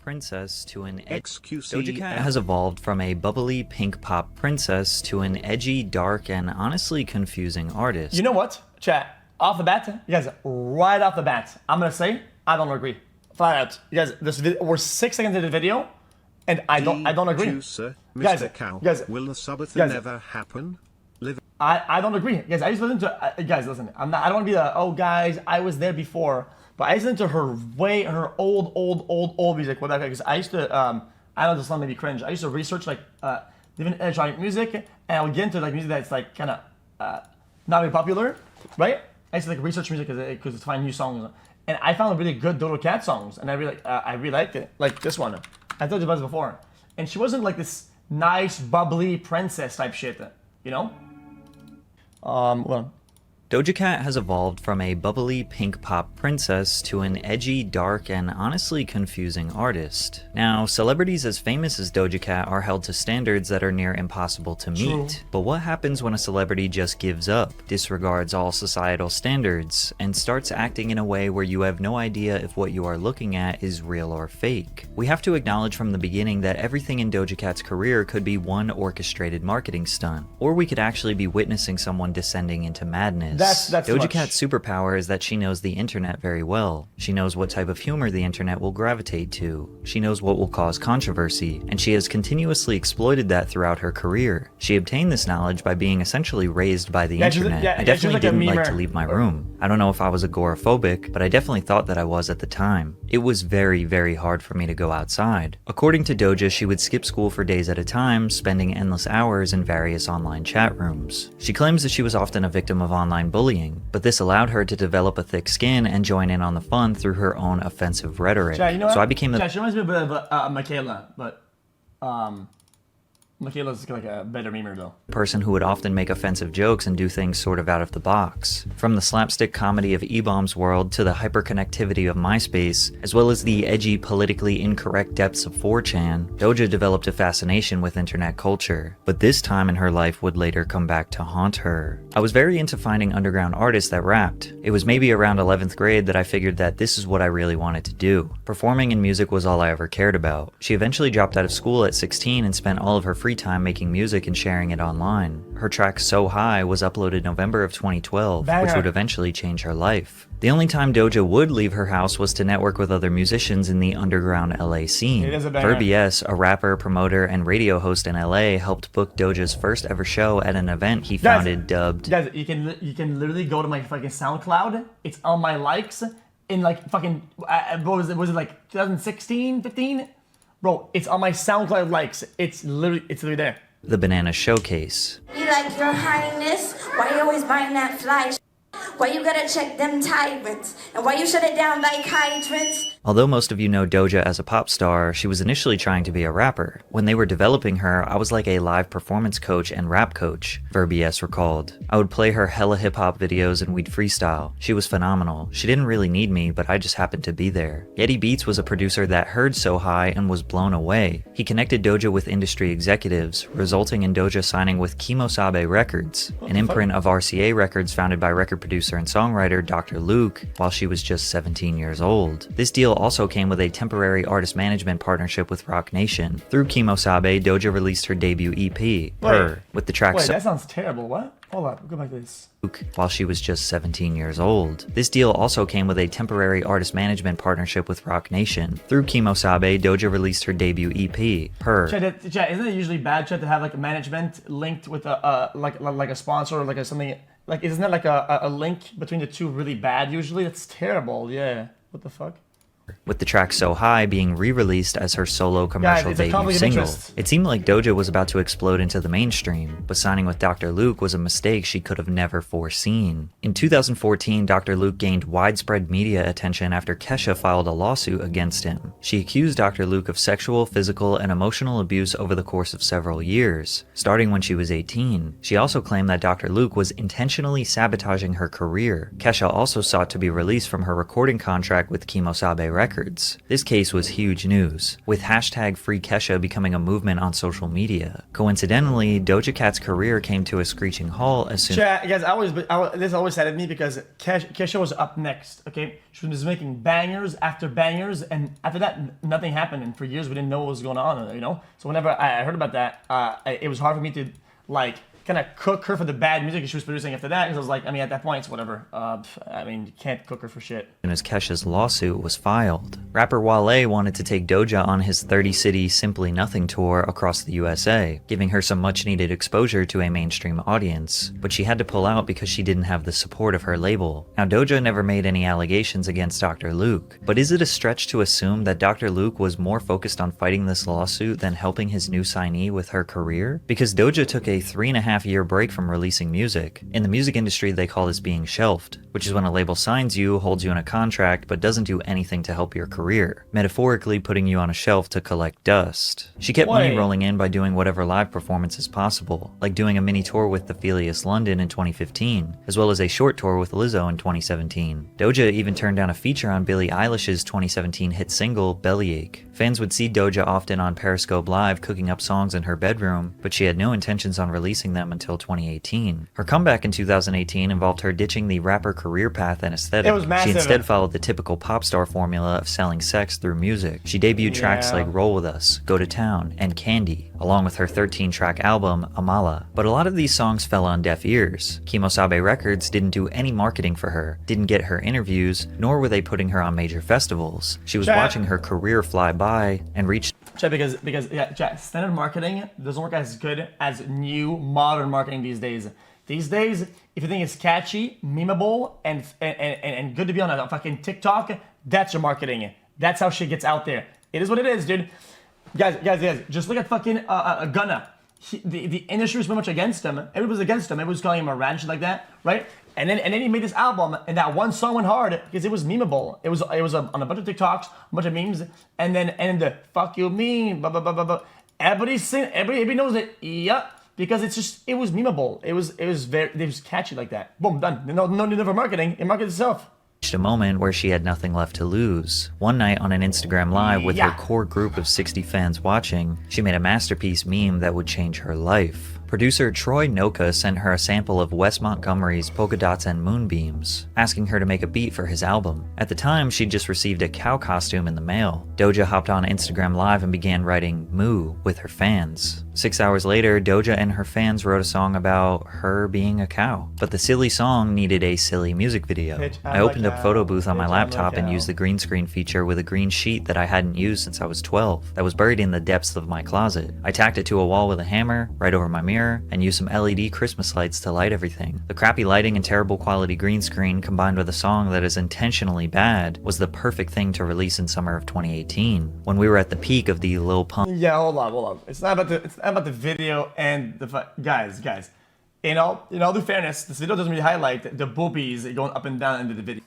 princess to an xQc. Doja Cat has evolved from a bubbly pink pop princess to an edgy, dark, and honestly confusing artist. You know what, chat? Off the bat, you guys, right off the bat, I'm gonna say I don't agree. Flat out, you guys. We're 6 seconds into the video, and I don't agree. Mr. Cow, guys, will the Sabbath never happen? I don't agree, guys. I used to listen to guys. Listen, I don't want to be the guys. I was there before, but I listened to her old music. Whatever. Because I used to I know this sound maybe cringe. I used to research like different electronic music, and I would get into like music that's like kind of not very popular, right? I used to like research music because to find new songs, and I found really good Doja Cat songs, and I really liked it. Like this one, I told you about this before, and she wasn't like this nice bubbly princess type shit, you know. Well. Doja Cat has evolved from a bubbly pink pop princess to an edgy, dark, and honestly confusing artist. Now, celebrities as famous as Doja Cat are held to standards that are near impossible to meet. True. But what happens when a celebrity just gives up, disregards all societal standards, and starts acting in a way where you have no idea if what you are looking at is real or fake? We have to acknowledge from the beginning that everything in Doja Cat's career could be one orchestrated marketing stunt, or we could actually be witnessing someone descending into madness. That's Doja Cat's superpower is that she knows the internet very well. She knows what type of humor the internet will gravitate to. She knows what will cause controversy, and she has continuously exploited that throughout her career. She obtained this knowledge by being essentially raised by the internet. I definitely didn't like to leave my room. I don't know if I was agoraphobic, but I definitely thought that I was at the time. It was very, very hard for me to go outside. According to Doja, she would skip school for days at a time, spending endless hours in various online chat rooms. She claims that she was often a victim of online bullying, but this allowed her to develop a thick skin and join in on the fun through her own offensive rhetoric. Chad, you know what? So I became Chad, she reminds me a bit of Michaela, but Michaela's like a better memer though. Person who would often make offensive jokes and do things sort of out of the box. From the slapstick comedy of E-Bomb's world to the hyperconnectivity of MySpace, as well as the edgy, politically incorrect depths of 4chan, Doja developed a fascination with internet culture. But this time in her life would later come back to haunt her. I was very into finding underground artists that rapped. It was maybe around 11th grade that I figured that this is what I really wanted to do. Performing in music was all I ever cared about. She eventually dropped out of school at 16 and spent all of her free time making music and sharing it online. Her track So High was uploaded November of 2012, which would eventually change her life. The only time Doja would leave her house was to network with other musicians in the underground LA scene. BS, a rapper, promoter, and radio host in LA, helped book Doja's first ever show at an event he founded dubbed... Guys, you can literally go to my fucking SoundCloud. It's on my likes in like fucking... was it like 2016, 15? Bro, it's on my SoundCloud likes. It's literally there. The Banana Showcase. Be like, Your Highness, why you always buying that fly? Why you gotta check them tyrants? And why you shut it down like hydrants? Although most of you know Doja as a pop star, she was initially trying to be a rapper. When they were developing her, I was like a live performance coach and rap coach, BS recalled. I would play her hella hip-hop videos and we'd freestyle. She was phenomenal. She didn't really need me, but I just happened to be there. Yeti Beats was a producer that heard So High and was blown away. He connected Doja with industry executives, resulting in Doja signing with Kimosabe Records, an imprint of RCA Records founded by record producer and songwriter Dr. Luke, while she was just 17 years old. This deal also came with a temporary artist management partnership with Rock Nation. Through Kimosabe, Doja released her debut EP, Her, with the track that sounds terrible. What? Hold up, go back to this. While she was just 17 years old. This deal also came with a temporary artist management partnership with Rock Nation. Through Kimosabe, Doja released her debut EP, Her. Chat, isn't it usually bad, Chat, to have like a management linked with a like a sponsor or like a something like isn't that like a link between the two really bad usually? That's terrible. Yeah. What the fuck? With the track So High being re-released as her solo commercial debut single. It seemed like Doja was about to explode into the mainstream, but signing with Dr. Luke was a mistake she could have never foreseen. In 2014, Dr. Luke gained widespread media attention after Kesha filed a lawsuit against him. She accused Dr. Luke of sexual, physical, and emotional abuse over the course of several years, starting when she was 18. She also claimed that Dr. Luke was intentionally sabotaging her career. Kesha also sought to be released from her recording contract with Kimosabe Records. This case was huge news, with hashtag #FreeKesha becoming a movement on social media. Coincidentally, Doja Cat's career came to a screeching halt as soon Chat, guys, this always saddened me because Kesha was up next, okay? She was making bangers after bangers, and after that, nothing happened, and for years we didn't know what was going on, you know? So whenever I heard about that, it was hard for me to, like, kind of cook her for the bad music she was producing after that, because I was like, I mean, at that point, it's whatever. I mean, you can't cook her for shit. As Kesha's lawsuit was filed. Rapper Wale wanted to take Doja on his 30-city Simply Nothing tour across the USA, giving her some much-needed exposure to a mainstream audience, but she had to pull out because she didn't have the support of her label. Now, Doja never made any allegations against Dr. Luke, but is it a stretch to assume that Dr. Luke was more focused on fighting this lawsuit than helping his new signee with her career? Because Doja took a 3.5-year break from releasing music. In the music industry, they call this being shelved, which is when a label signs you, holds you in a contract, but doesn't do anything to help your career, metaphorically putting you on a shelf to collect dust. She kept money rolling in by doing whatever live performances possible, like doing a mini tour with the Philius London in 2015, as well as a short tour with Lizzo in 2017. Doja even turned down a feature on Billie Eilish's 2017 hit single, Bellyache. Fans would see Doja often on Periscope Live cooking up songs in her bedroom, but she had no intentions on releasing them until 2018. Her comeback in 2018 involved her ditching the rapper career path and aesthetic. It was massive. She instead followed the typical pop star formula of selling sex through music. She debuted tracks like Roll With Us, Go to Town, and Candy, along with her 13-track album, Amala. But a lot of these songs fell on deaf ears. Kimosabe Records didn't do any marketing for her, didn't get her interviews, nor were they putting her on major festivals. She was watching her career fly by and reached Because standard marketing doesn't work as good as new modern marketing these days. These days, if you think it's catchy, memeable, and good to be on a fucking TikTok, that's your marketing. That's how shit gets out there. It is what it is, dude. Guys, just look at fucking Gunna. The industry was pretty much against him. Everybody was against him. Everybody was calling him a ranch like that, right? And then he made this album, and that one song went hard because it was memeable. It was on a bunch of TikToks, a bunch of memes, and the fuck you mean, blah blah blah blah blah. Everybody knows it. Yep. Because it was memeable. It was catchy like that. Boom, done. No need for marketing. It markets itself. A moment where she had nothing left to lose. One night on an Instagram Live with her core group of 60 fans watching, she made a masterpiece meme that would change her life. Producer Troy Noka sent her a sample of Wes Montgomery's Polka Dots and Moonbeams, asking her to make a beat for his album. At the time, she'd just received a cow costume in the mail. Doja hopped on Instagram Live and began writing Moo with her fans. 6 hours later, Doja and her fans wrote a song about her being a cow. But the silly song needed a silly music video. I opened up Photo Booth on my laptop and used the green screen feature with a green sheet that I hadn't used since I was 12, that was buried in the depths of my closet. I tacked it to a wall with a hammer, right over my mirror, and used some LED Christmas lights to light everything. The crappy lighting and terrible quality green screen combined with a song that is intentionally bad was the perfect thing to release in summer of 2018, when we were at the peak of the Lil Pump. Yeah, hold on. It's not about the video and the guys. In all due fairness, this video doesn't really highlight the boobies going up and down into the video.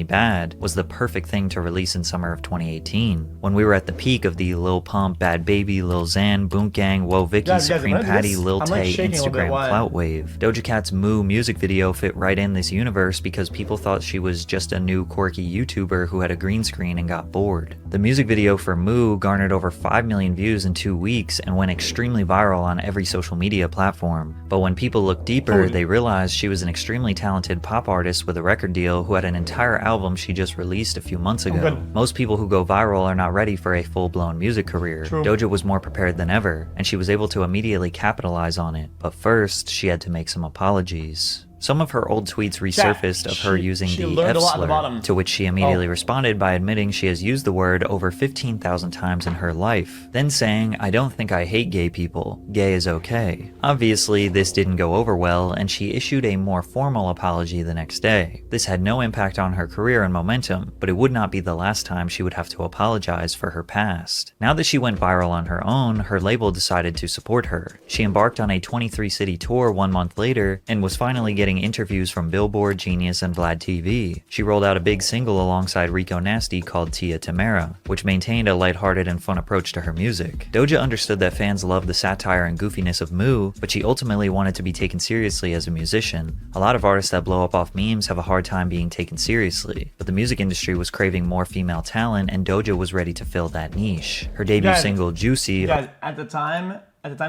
Bad was the perfect thing to release in summer of 2018, when we were at the peak of the Lil Pump, Bad Baby, Lil Xan, Boonk Gang, Whoa Vicky, Supreme Patty, Lil Tay, Instagram clout wave. Doja Cat's Moo music video fit right in this universe because people thought she was just a new quirky YouTuber who had a green screen and got bored. The music video for Moo garnered over 5 million views in 2 weeks and went extremely viral on every social media platform. But when people looked deeper, they realized she was an extremely talented pop artist with a record deal who had an entire album she just released a few months ago. Most people who go viral are not ready for a full-blown music career. Doja was more prepared than ever, and she was able to immediately capitalize on it. But first, she had to make some apologies. Some of her old tweets resurfaced of her using the F slur, to which she immediately responded by admitting she has used the word over 15,000 times in her life, then saying, "I don't think I hate gay people. Gay is okay." Obviously, this didn't go over well, and she issued a more formal apology the next day. This had no impact on her career and momentum, but it would not be the last time she would have to apologize for her past. Now that she went viral on her own, her label decided to support her. She embarked on a 23-city tour 1 month later, and was finally getting getting interviews from Billboard, Genius, and Vlad TV. She rolled out a big single alongside Rico Nasty called Tia Tamara, which maintained a lighthearted and fun approach to her music. Doja understood that fans loved the satire and goofiness of Moo, but she ultimately wanted to be taken seriously as a musician. A lot of artists that blow up off memes have a hard time being taken seriously, but the music industry was craving more female talent, and Doja was ready to fill that niche. Her debut single, Juicy... Guys, at the time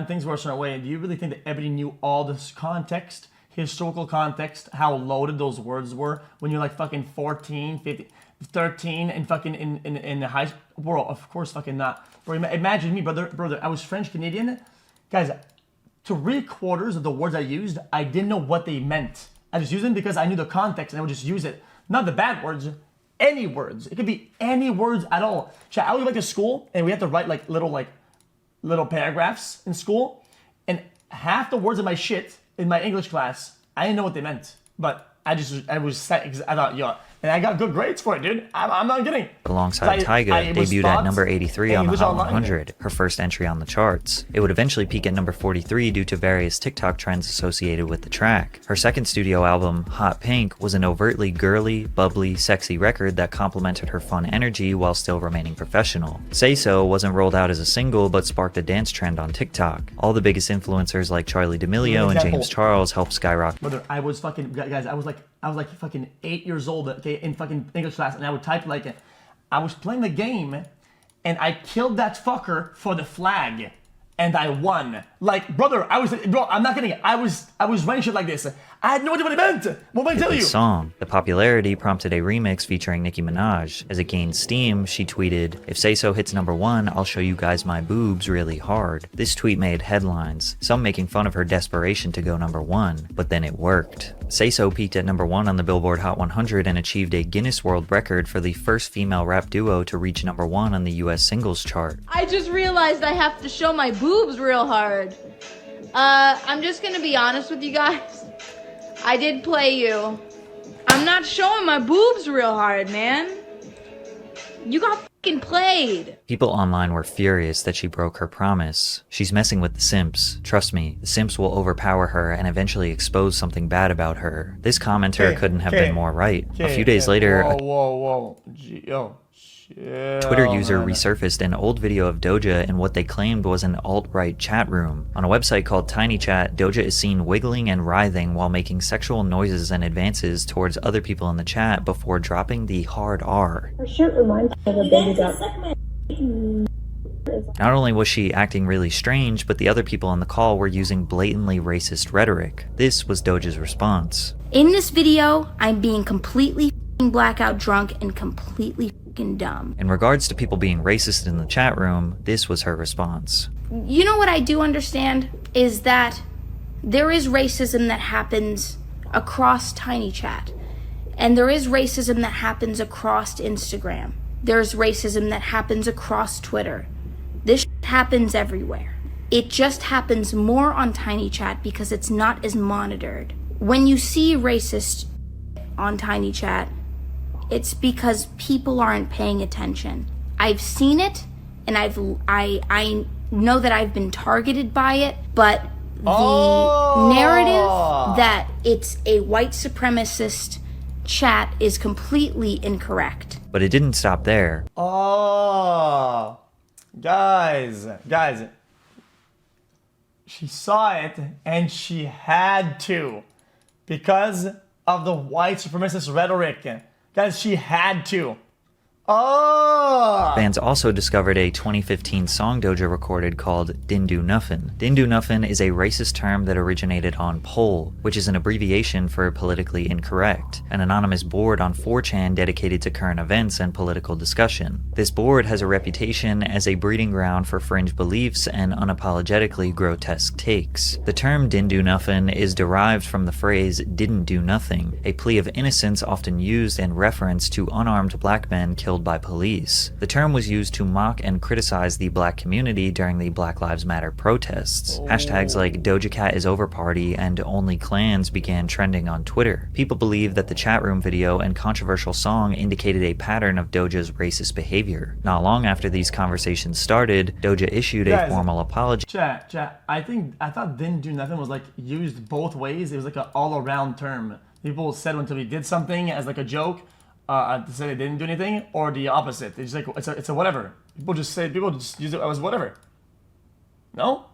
things were a certain way. Do you really think that everybody knew all this context, historical context, how loaded those words were when you're like fucking 14, 15, 13 and fucking in the high school? Bro, of course fucking not. Bro, imagine me, brother, I was French Canadian. Guys, 3/4 of the words I used, I didn't know what they meant. I just used them because I knew the context and I would just use it. Not the bad words, any words. It could be any words at all. Chat, I would go back to school and we had to write like little paragraphs in school, and half the words of my shit in my English class, I didn't know what they meant, but I thought, yo, and I got good grades for it, dude. I'm not kidding. Alongside Tyga, debuted at number 83 on the Hot 100, her first entry on the charts. It would eventually peak at number 43 due to various TikTok trends associated with the track. Her second studio album, Hot Pink, was an overtly girly, bubbly, sexy record that complemented her fun energy while still remaining professional. Say So wasn't rolled out as a single but sparked a dance trend on TikTok. All the biggest influencers like Charli D'Amelio and James Charles helped skyrocket. Brother, I was like fucking 8 years old, okay, in fucking English class, and I would type like, I was playing the game, and I killed that fucker for the flag, and I won. Like, brother, I'm not kidding. I was writing shit like this. I had no idea what it meant. What did I tell you? Song. The popularity prompted a remix featuring Nicki Minaj. As it gained steam, she tweeted, "If Say So hits number 1, I'll show you guys my boobs really hard." This tweet made headlines, some making fun of her desperation to go number 1, but then it worked. Say So peaked at number 1 on the Billboard Hot 100 and achieved a Guinness World Record for the first female rap duo to reach number 1 on the US singles chart. I just realized I have to show my boobs real hard. I'm just gonna be honest with you guys. I did play you. I'm not showing my boobs real hard, man. You got fucking played. People online were furious that she broke her promise. She's messing with the simps. Trust me, the simps will overpower her and eventually expose something bad about her. This commenter couldn't have been more right. A few days later, Twitter user resurfaced an old video of Doja in what they claimed was an alt-right chat room. On a website called Tiny Chat, Doja is seen wiggling and writhing while making sexual noises and advances towards other people in the chat before dropping the hard R. Her shirt reminds me of a baby duck. Not only was she acting really strange, but the other people on the call were using blatantly racist rhetoric. This was Doja's response. In this video, I'm being completely blackout drunk and completely dumb. In regards to people being racist in the chat room, this was her response. You know what I do understand is that there is racism that happens across Tiny Chat, and there is racism that happens across Instagram. There's racism that happens across Twitter. This happens everywhere. It just happens more on Tiny Chat because it's not as monitored. When you see racist on Tiny Chat, it's because people aren't paying attention. I've seen it, and I know that I've been targeted by it, but the narrative that it's a white supremacist chat is completely incorrect. But it didn't stop there. Oh, guys, she saw it and she had to because of the white supremacist rhetoric. Guys, she had to. Oh! Fans also discovered a 2015 song Doja recorded called Didn't Do Nuffin. Didn't Do Nuffin is a racist term that originated on POL, which is an abbreviation for politically incorrect, an anonymous board on 4chan dedicated to current events and political discussion. This board has a reputation as a breeding ground for fringe beliefs and unapologetically grotesque takes. The term Didn't Do Nuffin is derived from the phrase didn't do nothing, a plea of innocence often used in reference to unarmed black men killed by police. The term term was used to mock and criticize the black community during the Black Lives Matter protests. Hashtags like Doja Cat is over party and only clans began trending on Twitter. People believe that the chat room video and controversial song indicated a pattern of Doja's racist behavior. Not long after these conversations started, Doja issued a formal apology. Chat, I thought didn't do nothing was like used both ways. It was like an all-around term. People said until we did something as like a joke, to say they didn't do anything, or the opposite. It's like it's a whatever. People just use it as whatever. No?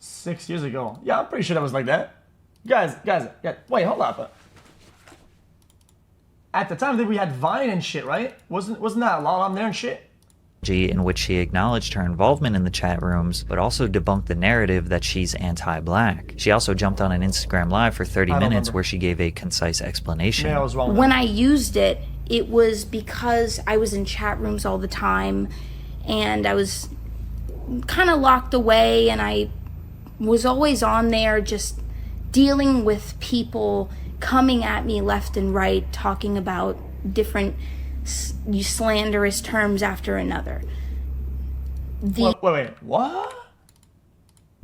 6 years ago. Yeah, I'm pretty sure that was like that. Guys, wait, hold up. At the time that we had Vine and shit, right? Wasn't that a lot on there and shit? In which she acknowledged her involvement in the chat rooms, but also debunked the narrative that she's anti-black. She also jumped on an Instagram Live for 30 minutes where she gave a concise explanation. Yeah, I was wrong. When I used it, it was because I was in chat rooms all the time, and I was kind of locked away, and I was always on there just dealing with people coming at me left and right, talking about different slanderous terms after another. Wait, what?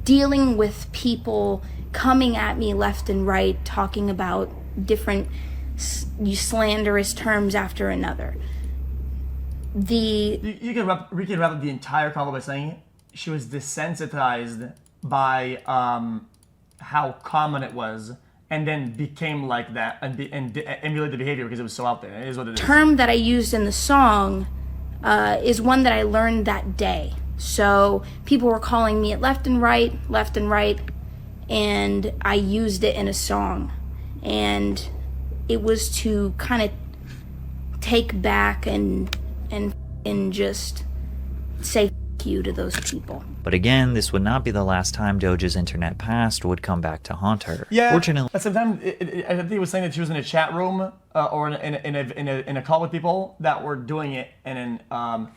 Dealing with people coming at me left and right, talking about different slanderous terms after another. We can wrap up the entire convo by saying she was desensitized by how common it was, and then became like that and emulated the behavior because it was so out there. It is what it is. Term that I used in the song is one that I learned that day. So people were calling me it left and right, and I used it in a song. And it was to kind of take back and just say you to those people. But again, this would not be the last time Doja's internet past would come back to haunt her. Yeah. Fortunately, at some time, I think it was saying that she was in a chat room or in a call with people that were doing it, and then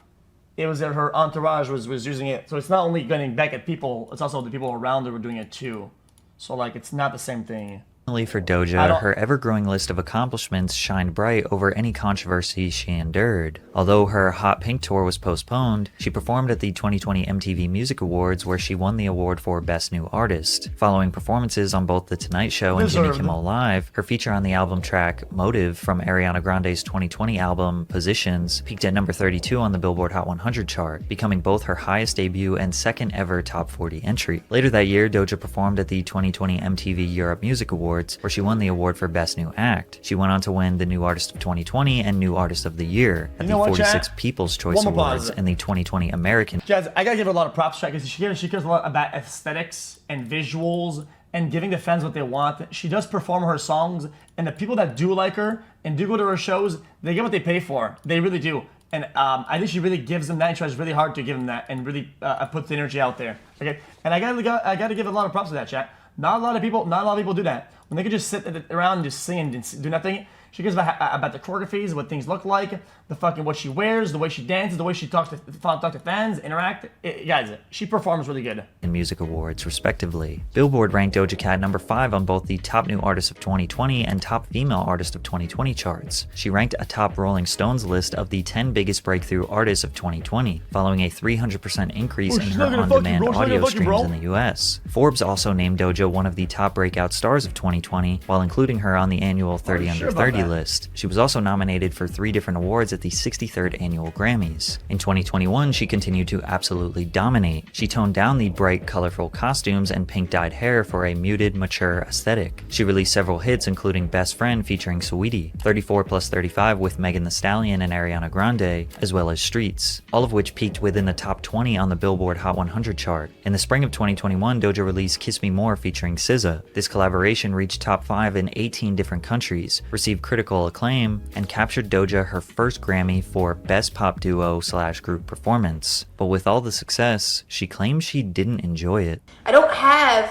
it was that her entourage was using it. So it's not only getting back at people; it's also the people around her were doing it too. So like, it's not the same thing. For Doja, her ever-growing list of accomplishments shined bright over any controversy she endured. Although her Hot Pink tour was postponed, she performed at the 2020 MTV Music Awards where she won the award for Best New Artist. Following performances on both The Tonight Show and Jimmy Kimmel Live, her feature on the album track Motive from Ariana Grande's 2020 album Positions peaked at number 32 on the Billboard Hot 100 chart, becoming both her highest debut and second ever top 40 entry. Later that year, Doja performed at the 2020 MTV Europe Music Awards, where she won the award for Best New Act. She went on to win the New Artist of 2020 and New Artist of the Year at the 46 People's Choice Awards and the 2020 American. Jazz, I gotta give her a lot of props, because she cares a lot about aesthetics and visuals and giving the fans what they want. She does perform her songs, and the people that do like her and do go to her shows, they get what they pay for. They really do. And I think she really gives them that, and tries really hard to give them that, and really puts the energy out there. Okay, and I gotta give a lot of props to that, chat. Not a lot of people do that. When they could just sit around and just sing and do nothing. She cares about the choreographies, what things look like, what she wears, the way she dances, the way she talks to fans, interact. Guys, she performs really good. And music awards, respectively. Billboard ranked Doja Cat number 5 on both the Top New Artist of 2020 and Top Female Artist of 2020 charts. She ranked atop Rolling Stone's list of the 10 biggest breakthrough artists of 2020, following a 300% increase in her on-demand audio streams in the US. Forbes also named Doja one of the top breakout stars of 2020, while including her on the annual 30 Under 30 list. She was also nominated for 3 different awards at the 63rd Annual Grammys. In 2021, she continued to absolutely dominate. She toned down the bright, colorful costumes and pink-dyed hair for a muted, mature aesthetic. She released several hits, including Best Friend featuring Saweetie, 34+35 with Megan Thee Stallion and Ariana Grande, as well as Streets, all of which peaked within the top 20 on the Billboard Hot 100 chart. In the spring of 2021, Doja released Kiss Me More featuring SZA. This collaboration reached top 5 in 18 different countries, received critical acclaim, and captured Doja her first Grammy for Best Pop Duo/Group Performance. But with all the success, she claims she didn't enjoy it. I don't have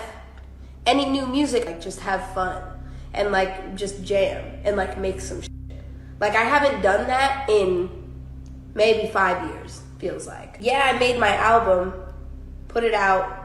any new music, like just have fun and like just jam and like make some shit. Like I haven't done that in maybe 5 years, feels like. Yeah, I made my album, put it out,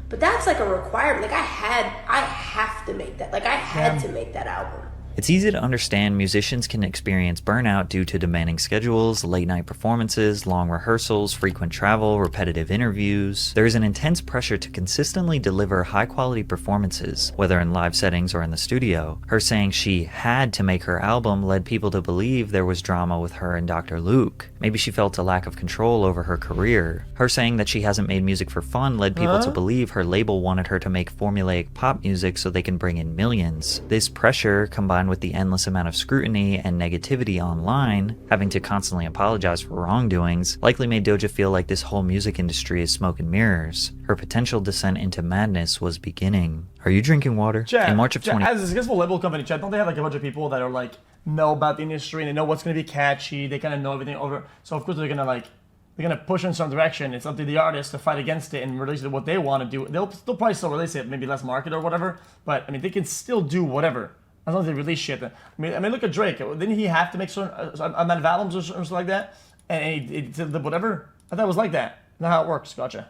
but that's like a requirement. Like I have to make that. Like I had to make that album. It's easy to understand musicians can experience burnout due to demanding schedules, late-night performances, long rehearsals, frequent travel, repetitive interviews. There is an intense pressure to consistently deliver high-quality performances, whether in live settings or in the studio. Her saying she had to make her album led people to believe there was drama with her and Dr. Luke. Maybe she felt a lack of control over her career. Her saying that she hasn't made music for fun led people to believe her label wanted her to make formulaic pop music so they can bring in millions. This pressure, combined with the endless amount of scrutiny and negativity online, having to constantly apologize for wrongdoings, likely made Doja feel like this whole music industry is smoke and mirrors. Her potential descent into madness was beginning. Are you drinking water? Chad, In March of as a successful label company, Chad, don't they have like a bunch of people that are like know about the industry and they know what's gonna be catchy? They kind of know everything over. So of course they're gonna push in some direction. It's up to the artist to fight against it and release it what they want to do. They'll probably still release it, maybe less market or whatever. But I mean, they can still do whatever as long as they release shit. I mean, look at Drake. Didn't he have to make certain amount of albums or something like that? And he did whatever. I thought it was like that. Not how it works. Gotcha.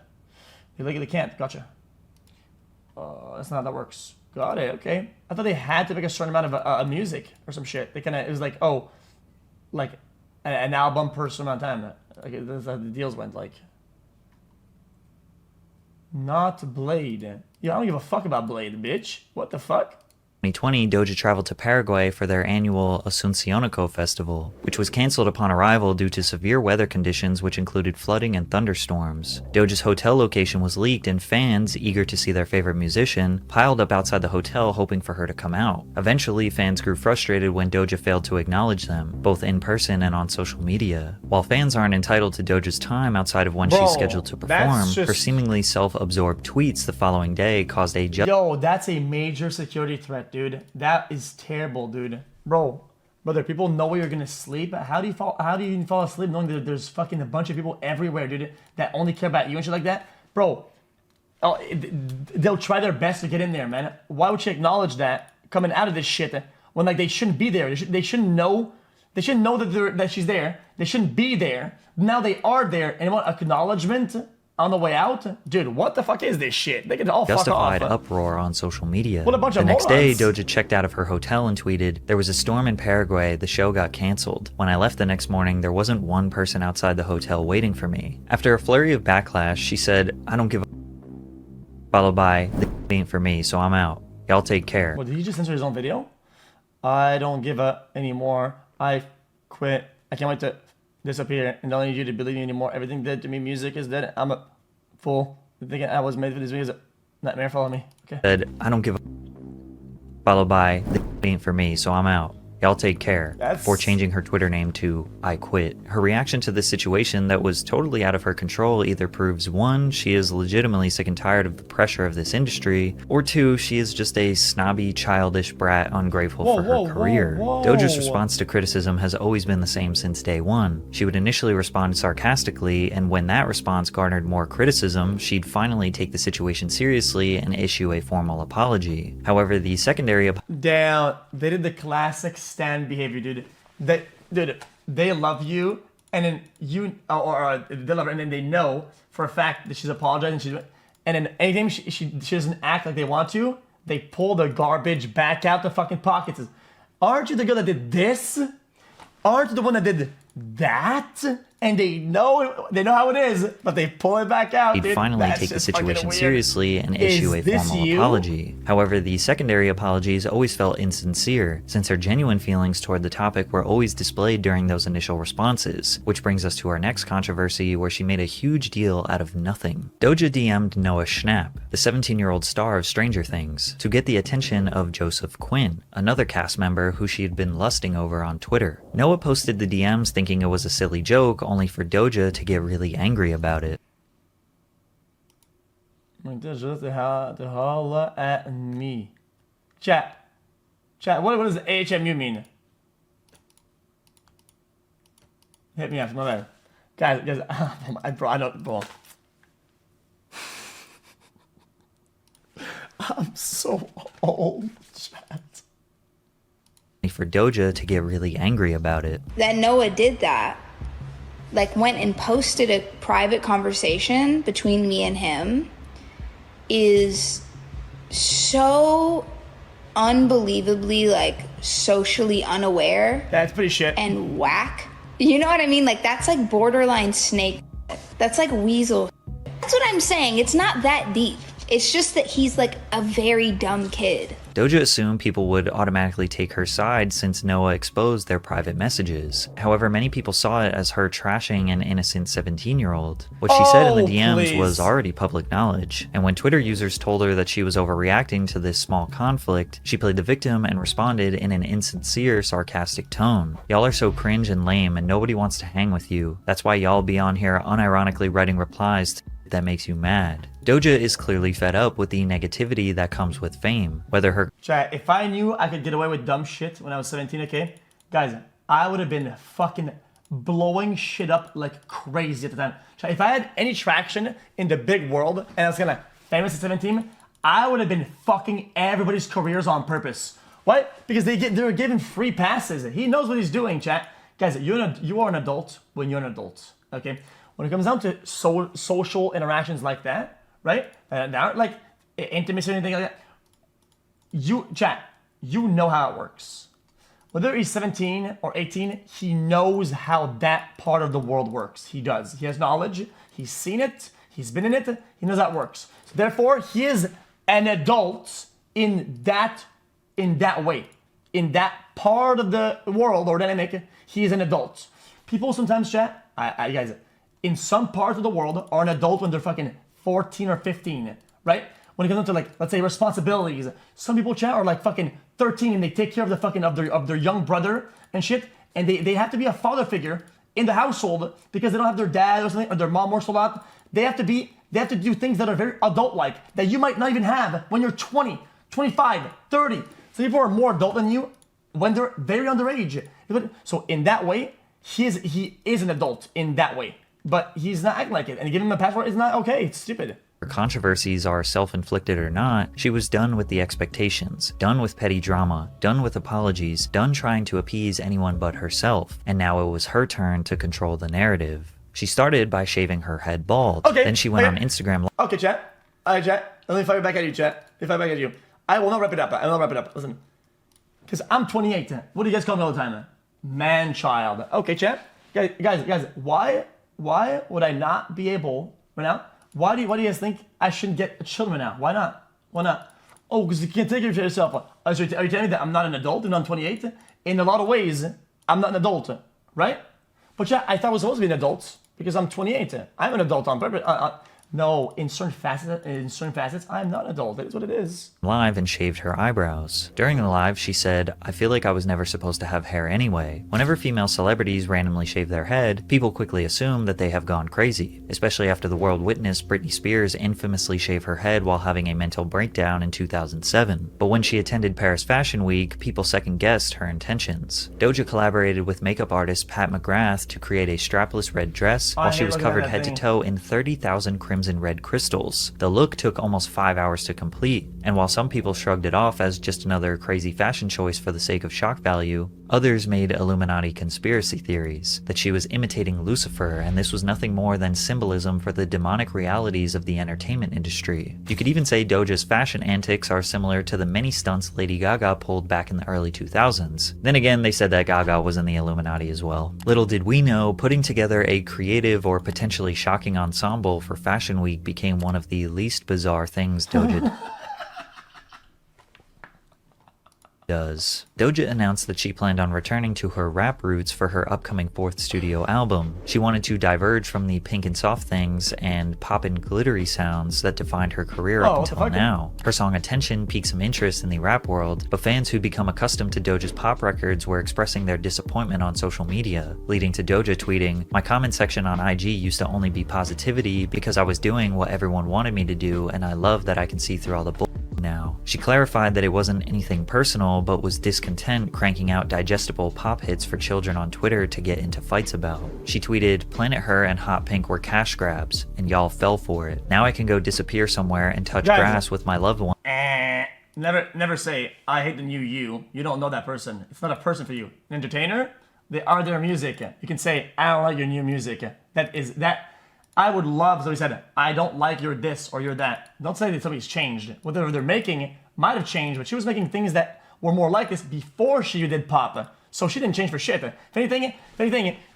You legally can't. Gotcha. That's not how that works. Got it. Okay. I thought they had to make a certain amount of music or some shit. They it was like, oh, like an album per certain amount of time. Like that's how the deals went. Like, not Blade. Yeah, I don't give a fuck about Blade, bitch. What the fuck? 2020, Doja traveled to Paraguay for their annual Asunciónico festival, which was cancelled upon arrival due to severe weather conditions which included flooding and thunderstorms. Doja's hotel location was leaked and fans, eager to see their favorite musician, piled up outside the hotel hoping for her to come out. Eventually, fans grew frustrated when Doja failed to acknowledge them, both in person and on social media. While fans aren't entitled to Doja's time outside of when she's scheduled to perform, her seemingly self-absorbed tweets the follling day caused a Yo, that's a major security threat, dude. That is terrible, dude. Brother, people know where you're gonna sleep. How do you even fall asleep knowing that there's fucking a bunch of people everywhere, dude, that only care about you and shit like that? Bro, they'll try their best to get in there, man. Why would you acknowledge that coming out of this shit when like they shouldn't be there? They shouldn't know. They shouldn't know that she's there. They shouldn't be there. Now they are there, and you want acknowledgement on the way out? Dude, what the fuck is this shit? They can all fuck off. Justified uproar on social media. What a bunch of The next day, morons. Doja checked out of her hotel and tweeted, "There was a storm in Paraguay, the show got cancelled. When I left the next morning, there wasn't one person outside the hotel waiting for me." After a flurry of backlash, she said, "I don't give a," followed by, "The ain't for me, so I'm out. Y'all take care." What, did he just censor his own video? I don't give a anymore. I quit. I can't wait to disappear and don't need you to believe me anymore. Everything dead to me. Music is dead. I'm a fool. Thinking I was made for this video is a nightmare. Follow me. Okay. Said, "I don't give a," followed by, "The ain't for me, so I'm out. Y'all take care," before changing her Twitter name to I Quit. Her reaction to this situation that was totally out of her control either proves 1, she is legitimately sick and tired of the pressure of this industry, or 2, she is just a snobby, childish brat ungrateful for her career. Doja's response to criticism has always been the same since day one. She would initially respond sarcastically, and when that response garnered more criticism, she'd finally take the situation seriously and issue a formal apology. However, the secondary Damn, they did the classic stand behavior, dude. They love you, and then you, they love her, and then they know for a fact that she's apologizing. And then anytime she doesn't act like they want to, they pull the garbage back out the fucking pockets. Aren't you the girl that did this? Aren't you the one that did that? And they know how it is, but they pull it back out. He'd dude. finally That's take the just fucking situation weird. seriously and issue a this formal you? apology. However, the secondary apologies always felt insincere, since her genuine feelings toward the topic were always displayed during those initial responses, which brings us to our next controversy where she made a huge deal out of nothing. Doja DM'd Noah Schnapp, the 17-year-old star of Stranger Things, to get the attention of Joseph Quinn, another cast member who she had been lusting over on Twitter. Noah posted the DMs thinking it was a silly joke, only for Doja to get really angry about it. Just to holla at me. Chat, what does HMU mean? Hit me up, my bad. Guys, I don't, bro. I'm so old, chat. For Doja to get really angry about it. That Noah did that. Like, went and posted a private conversation between me and him is so unbelievably like socially unaware. That's pretty shit. And whack. You know what I mean? Like that's like borderline snake. That's like weasel. That's what I'm saying. It's not that deep. It's just that he's like a very dumb kid. Doja assumed people would automatically take her side since Noah exposed their private messages. However, many people saw it as her trashing an innocent 17-year-old. What she said in the DMs was already public knowledge, and when Twitter users told her that she was overreacting to this small conflict, she played the victim and responded in an insincere, sarcastic tone. Y'all are so cringe and lame and nobody wants to hang with you. That's why y'all be on here unironically writing replies to that makes you mad. Doja is clearly fed up with the negativity that comes with fame. Whether her Chat, if I knew I could get away with dumb shit when I was 17, okay? Guys, I would have been fucking blowing shit up like crazy at the time. Chat, if I had any traction in the big world and I was gonna famous at 17, I would have been fucking everybody's careers on purpose. What? Because they're given free passes. He knows what he's doing, chat. Guys, you are an adult when you're an adult, okay? When it comes down to social interactions like that, right? Now, like intimacy or anything like that, you know how it works. Whether he's 17 or 18, he knows how that part of the world works. He does. He has knowledge. He's seen it. He's been in it. He knows how it works. So therefore, he is an adult in that way. In that part of the world or dynamic, he is an adult. People sometimes, chat, guys, in some parts of the world are an adult when they're fucking 14 or 15, right? When it comes to like, let's say responsibilities. Some people, chat, are like fucking 13 and they take care of the fucking of their young brother and shit, and they have to be a father figure in the household because they don't have their dad or something, or their mom or so on. They have to do things that are very adult-like that you might not even have when you're 20, 25, 30. Some people are more adult than you when they're very underage. So in that way, he is an adult in that way. But he's not acting like it, and giving him a password is not okay. It's stupid. Her controversies are self-inflicted or not, she was done with the expectations, done with petty drama, done with apologies, done trying to appease anyone but herself, and now it was her turn to control the narrative. She started by shaving her head bald. Okay. Then she went on Instagram. Okay, chat. Alright, chat. Let me fire back at you, chat. Let me fire back at you. I will not wrap it up. I will not wrap it up. Listen. Because I'm 28. What do you guys call me all the time? Man-child. Okay, chat. Guys, why would I not be able right now? Why do you guys think I shouldn't get children now? Why not? Why not? Oh, because you can't take care of yourself. Are you telling me that I'm not an adult and I'm 28? In a lot of ways, I'm not an adult, right? But yeah, I thought I was supposed to be an adult because I'm 28. I'm an adult on purpose. No, in certain facets, I'm not an adult. That is what it is. Live and shaved her eyebrows. During the live, she said, "I feel like I was never supposed to have hair anyway." Whenever female celebrities randomly shave their head, people quickly assume that they have gone crazy, especially after the world witnessed Britney Spears infamously shave her head while having a mental breakdown in 2007. But when she attended Paris Fashion Week, people second-guessed her intentions. Doja collaborated with makeup artist Pat McGrath to create a strapless red dress while she was covered head to toe in 30,000 crimson red crystals. The look took almost 5 hours to complete, and while some people shrugged it off as just another crazy fashion choice for the sake of shock value, others made Illuminati conspiracy theories that she was imitating Lucifer and this was nothing more than symbolism for the demonic realities of the entertainment industry. You could even say Doja's fashion antics are similar to the many stunts Lady Gaga pulled back in the early 2000s. Then again, they said that Gaga was in the Illuminati as well. Little did we know, putting together a creative or potentially shocking ensemble for Fashion Week became one of the least bizarre things Doja does. Doja announced that she planned on returning to her rap roots for her upcoming 4th studio album. She wanted to diverge from the pink and soft things and pop and glittery sounds that defined her career up until now. Her song Attention piqued some interest in the rap world, but fans who'd become accustomed to Doja's pop records were expressing their disappointment on social media, leading to Doja tweeting, "My comment section on IG used to only be positivity because I was doing what everyone wanted me to do, and I love that I can see through all the bull now." She clarified that it wasn't anything personal, but was discontent cranking out digestible pop hits for children on Twitter to get into fights about. She tweeted, "Planet Her and Hot Pink were cash grabs, and y'all fell for it. Now I can go disappear somewhere and touch grass with my loved one." Never say, "I hate the new you." You don't know that person. It's not a person for you. An entertainer, they are their music. You can say, "I don't like your new music." That. I would love, somebody said, "I don't like your this or your that." Don't say that somebody's changed. Whatever they're making might have changed, but she was making things that were more like this before she did pop. So she didn't change for shit. If anything,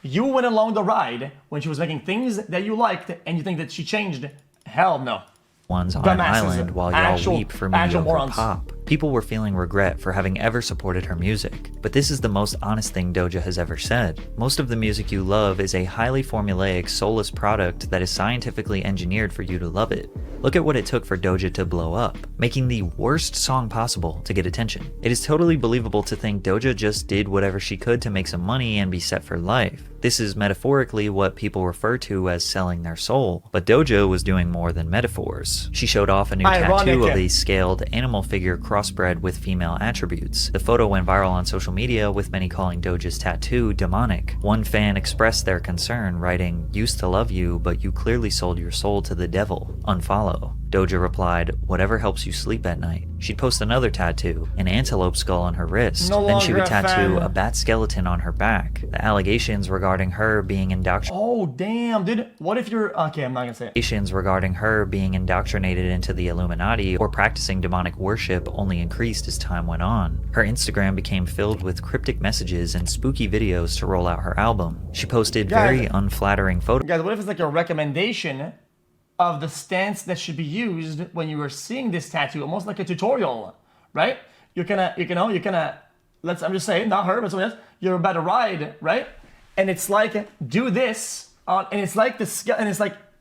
you went along the ride when she was making things that you liked, and you think that she changed. Hell no. Ones on The an masses, island while y'all weep for mediocre morons. pop. People were feeling regret for having ever supported her music, but this is the most honest thing Doja has ever said. Most of the music you love is a highly formulaic, soulless product that is scientifically engineered for you to love it. Look at what it took for Doja to blow up, making the worst song possible to get attention. It is totally believable to think Doja just did whatever she could to make some money and be set for life. This is metaphorically what people refer to as selling their soul, but Doja was doing more than metaphors. She showed off a new tattoo of a scaled animal figure crossbred with female attributes. The photo went viral on social media, with many calling Doja's tattoo demonic. One fan expressed their concern, writing, "Used to love you, but you clearly sold your soul to the devil. Unfollow." Doja replied, "Whatever helps you sleep at night." She'd post another tattoo, an antelope skull on her wrist. Then she would tattoo a bat skeleton on her back. The allegations regarding her being indoctrinated. Oh, damn, dude. What if you're... Okay, I'm not gonna say it. Allegations regarding her being indoctrinated into the Illuminati or practicing demonic worship only increased as time went on. Her Instagram became filled with cryptic messages and spooky videos to roll out her album. She posted very unflattering photos. Guys, what if it's like a recommendation of the stance that should be used when you are seeing this tattoo, almost like a tutorial, right? You're gonna, I'm just saying, not her, but someone else, you're about to ride, right? And it's like, do this, and it's like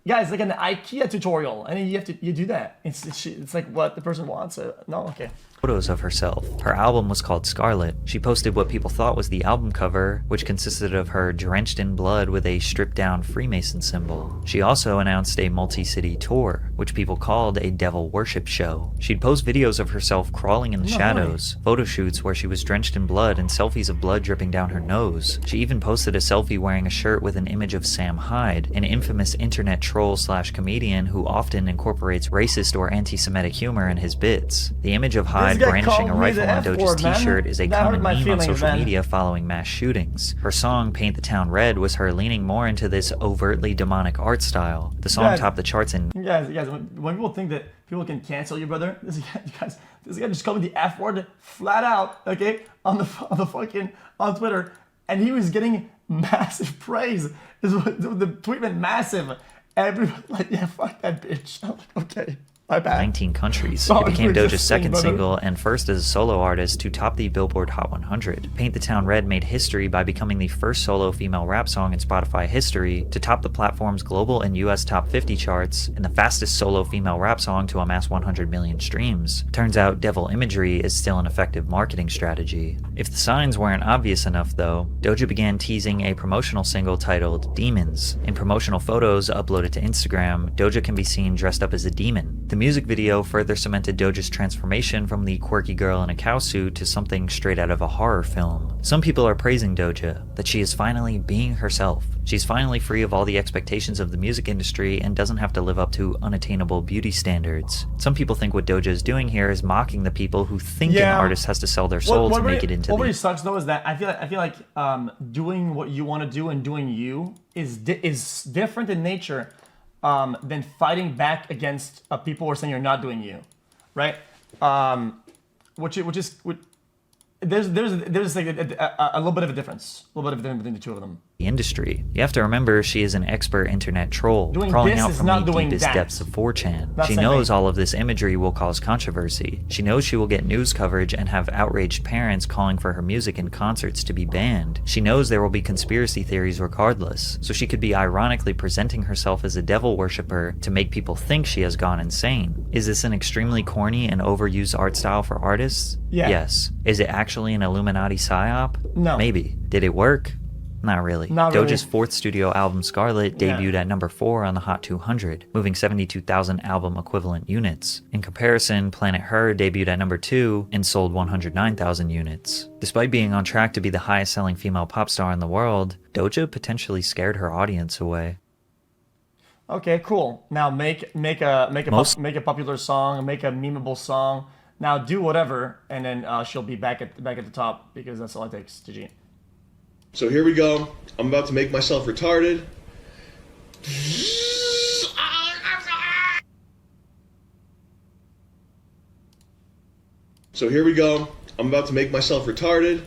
guys, like an IKEA tutorial, and then you do that. It's like what the person wants. No, okay. Photos of herself. Her album was called Scarlet. She posted what people thought was the album cover, which consisted of her drenched in blood with a stripped down Freemason symbol. She also announced a multi-city tour, which people called a devil worship show. She'd post videos of herself crawling in the shadows, photo shoots where she was drenched in blood, and selfies of blood dripping down her nose. She even posted a selfie wearing a shirt with an image of Sam Hyde, an infamous internet troll/comedian who often incorporates racist or anti-Semitic humor in his bits. The image of Hyde brandishing a rifle on Doja's t-shirt is a common meme on social media following mass shootings. Her song Paint the Town Red was her leaning more into this overtly demonic art style. The song topped the charts in... Guys, when people think that people can cancel you, brother, this guy just called me the F word flat out, okay, on Twitter, and he was getting massive praise. The tweet went massive. Everybody like, yeah, fuck that bitch. I'm like, okay. 19 countries. It became Doja's second single and first as a solo artist to top the Billboard Hot 100. Paint the Town Red made history by becoming the first solo female rap song in Spotify history to top the platform's global and US top 50 charts, and the fastest solo female rap song to amass 100 million streams. Turns out devil imagery is still an effective marketing strategy. If the signs weren't obvious enough though, Doja began teasing a promotional single titled Demons. In promotional photos uploaded to Instagram, Doja can be seen dressed up as a demon. The music video further cemented Doja's transformation from the quirky girl in a cow suit to something straight out of a horror film. Some people are praising Doja, that she is finally being herself. She's finally free of all the expectations of the music industry and doesn't have to live up to unattainable beauty standards. Some people think what Doja is doing here is mocking the people who think an artist has to sell their soul to make it into the... What really sucks though is that I feel like doing what you want to do and doing you is different in nature than fighting back against people who are saying you're not doing you, right? There's like a little bit of a difference, between the two of them. The industry. You have to remember she is an expert internet troll, crawling out from the deepest depths of 4chan. She knows all of this imagery will cause controversy. She knows she will get news coverage and have outraged parents calling for her music and concerts to be banned. She knows there will be conspiracy theories regardless, so she could be ironically presenting herself as a devil worshipper to make people think she has gone insane. Is this an extremely corny and overused art style for artists? Yeah. Yes. Is it actually an Illuminati psyop? No. Maybe. Did it work? Not really. Doja's fourth studio album, Scarlet, debuted at number 4 on the Hot 200, moving 72,000 album equivalent units. In comparison, Planet Her debuted at number 2 and sold 109,000 units. Despite being on track to be the highest selling female pop star in the world, Doja potentially scared her audience away. Okay, cool. Now make a popular song, make a memeable song. Now do whatever, and then she'll be back at the top, because that's all it takes, GG. So here we go. I'm about to make myself retarded. So here we go. I'm about to make myself retarded.